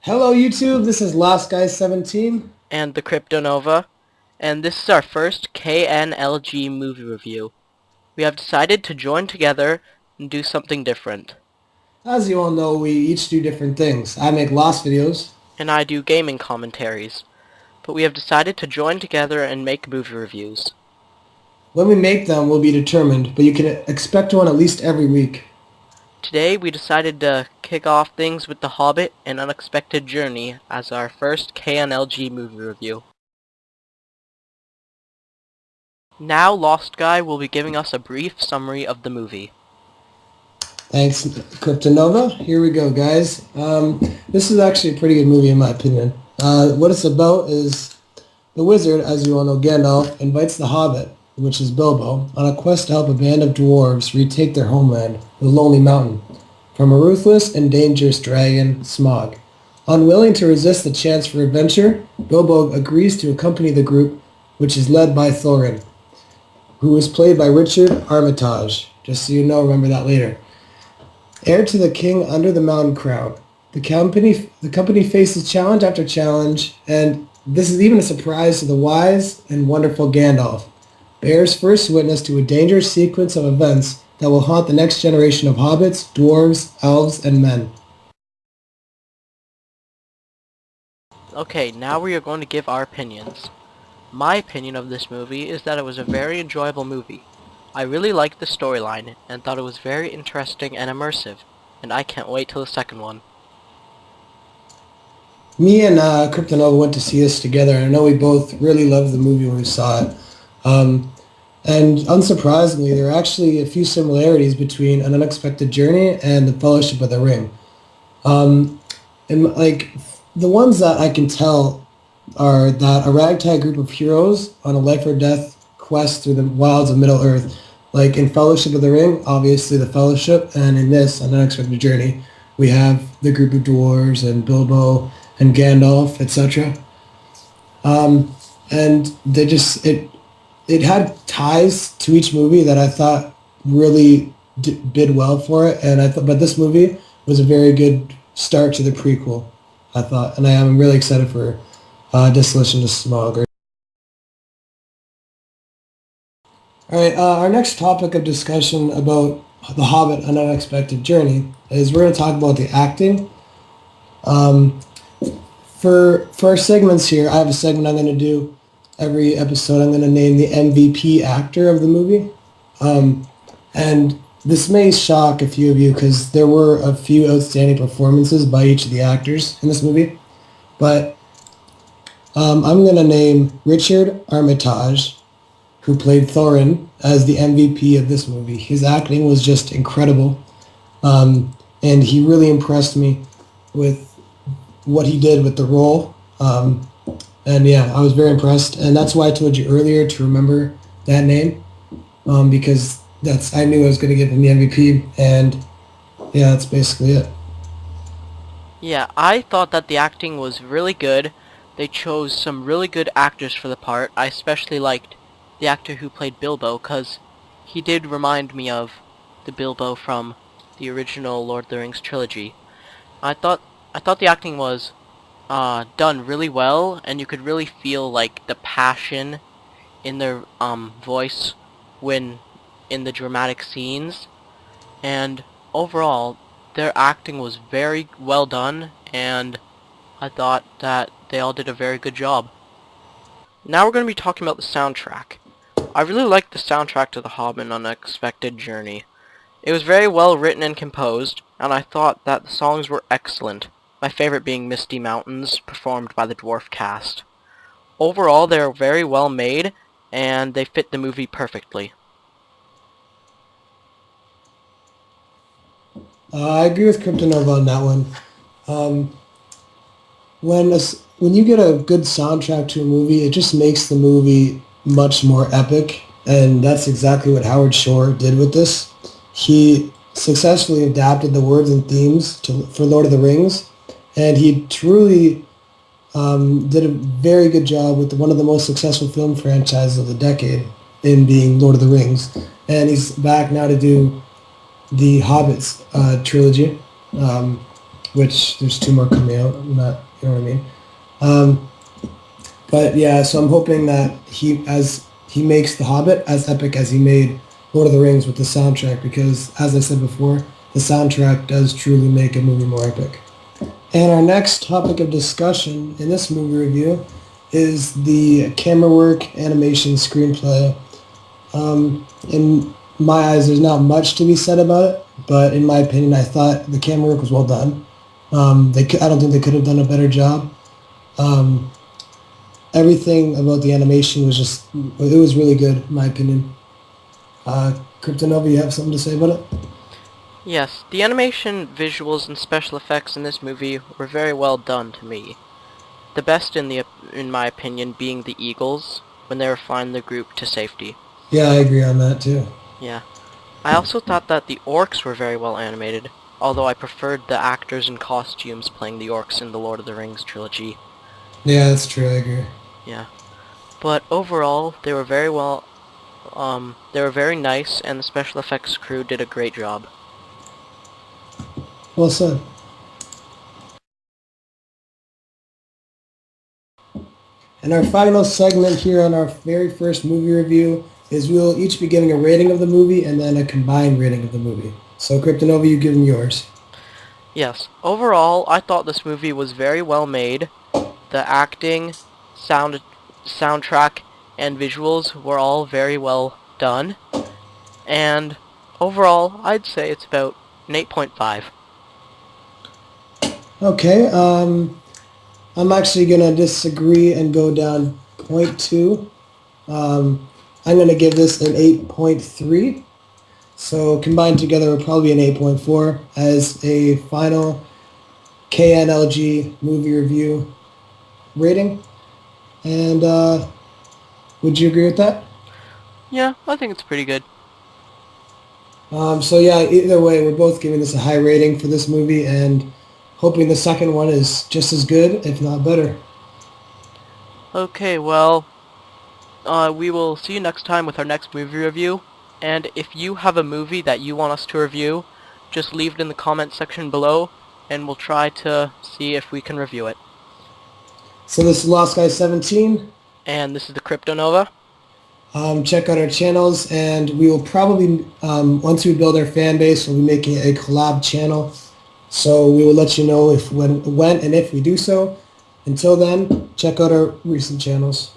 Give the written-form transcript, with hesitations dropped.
Hello YouTube, this is Last Guy 17. And the Cryptonova, and this is our first KNLG movie review. We have decided to join together and do something different. As you all know, we each do different things. I make Lost videos. And I do gaming commentaries. But we have decided to join together and make movie reviews. When we make them will be determined, but you can expect one at least every week. Today we decided to kick off things with The Hobbit and Unexpected Journey as our first KNLG movie review. Now Lost Guy will be giving us a brief summary of the movie. Thanks, Cryptonova. Here we go, guys. This is actually a pretty good movie in my opinion. What it's about is the wizard, as you all know, Gandalf, invites the Hobbit, which is Bilbo, on a quest to help a band of dwarves retake their homeland, the Lonely Mountain, from a ruthless and dangerous dragon, Smaug. Unwilling to resist the chance for adventure, Bilbo agrees to accompany the group, which is led by Thorin, who is played by Richard Armitage. Just so you know, remember that later. Heir to the king under the mountain crown. The company faces challenge after challenge, and this is even a surprise to the wise and wonderful Gandalf, bears first witness to a dangerous sequence of events that will haunt the next generation of hobbits, dwarves, elves, and men. Okay, now we are going to give our opinions. My opinion of this movie is that it was a very enjoyable movie. I really liked the storyline and thought it was very interesting and immersive, and I can't wait till the second one. Me and Kryptonova went to see this together, and I know we both really loved the movie when we saw it. And unsurprisingly, there are actually a few similarities between An Unexpected Journey and The Fellowship of the Ring. And like the ones that I can tell are that a ragtag group of heroes on a life or death quest through the wilds of Middle-earth. Like in Fellowship of the Ring, obviously the Fellowship, and in this, An Unexpected Journey, we have the group of dwarves and Bilbo and Gandalf, etc. And it had ties to each movie that I thought really bid well for it, but this movie was a very good start to the prequel, I thought, and I am really excited for Dissolution to Smaug. All right, our next topic of discussion about The Hobbit: An Unexpected Journey is we're going to talk about the acting. For our segments here, I have a segment I'm going to do every episode. I'm going to name the MVP actor of the movie. And this may shock a few of you because there were a few outstanding performances by each of the actors in this movie. But I'm going to name Richard Armitage, who played Thorin, as the MVP of this movie. His acting was just incredible. And he really impressed me with what he did with the role. And yeah, I was very impressed. And that's why I told you earlier to remember that name. Because I knew I was going to give him the MVP. And yeah, that's basically it. Yeah, I thought that the acting was really good. They chose some really good actors for the part. I especially liked the actor who played Bilbo, because he did remind me of the Bilbo from the original Lord of the Rings trilogy. I thought the acting was done really well, and you could really feel like the passion in their voice when in the dramatic scenes, and overall their acting was very well done, and I thought that they all did a very good job. Now we're going to be talking about the soundtrack. I really liked the soundtrack to The Hobbit: An Unexpected Journey. It was very well written and composed, and I thought that the songs were excellent, my favorite being Misty Mountains, performed by the dwarf cast. Overall, they are very well made, and they fit the movie perfectly. I agree with Kryptonova on that one. When you get a good soundtrack to a movie, it just makes the movie much more epic, and that's exactly what Howard Shore did with this. He successfully adapted the words and themes for Lord of the Rings, and he truly did a very good job with one of the most successful film franchises of the decade in being Lord of the Rings. And he's back now to do the Hobbit's trilogy, which there's 2 more coming out. Not, you know what I mean? But yeah, so I'm hoping that he makes The Hobbit as epic as he made Lord of the Rings with the soundtrack, because as I said before, the soundtrack does truly make a movie more epic. And our next topic of discussion in this movie review is the camera work, animation, screenplay. In my eyes, there's not much to be said about it, but in my opinion, I thought the camera work was well done. I don't think they could have done a better job. Everything about the animation it was really good, in my opinion. Kryptonova, you have something to say about it? Yes, the animation, visuals, and special effects in this movie were very well done to me. The best in my opinion being the eagles when they were flying the group to safety. Yeah, I agree on that too. Yeah. I also thought that the orcs were very well animated, although I preferred the actors in costumes playing the orcs in the Lord of the Rings trilogy. Yeah, that's true, I agree. Yeah. But overall, they were very nice, and the special effects crew did a great job. Well said. And our final segment here on our very first movie review is we will each be giving a rating of the movie and then a combined rating of the movie. So Kryptonova, you give them yours. Yes. Overall, I thought this movie was very well made. The acting, soundtrack, and visuals were all very well done. And overall, I'd say it's about an 8.5. Okay, I'm actually going to disagree and go down 0.2. I'm going to give this an 8.3. So combined together, we're probably an 8.4 as a final KNLG movie review rating. And would you agree with that? Yeah, I think it's pretty good. So yeah, either way, we're both giving this a high rating for this movie and hoping the second one is just as good, if not better. Okay, well, we will see you next time with our next movie review. And if you have a movie that you want us to review, just leave it in the comment section below, and we'll try to see if we can review it. So this is Lost Guy 17. And this is the Kryptonova. Check out our channels, and we will probably, once we build our fan base, we'll be making a collab channel. So we will let you know when and if we do so. Until then, check out our recent channels.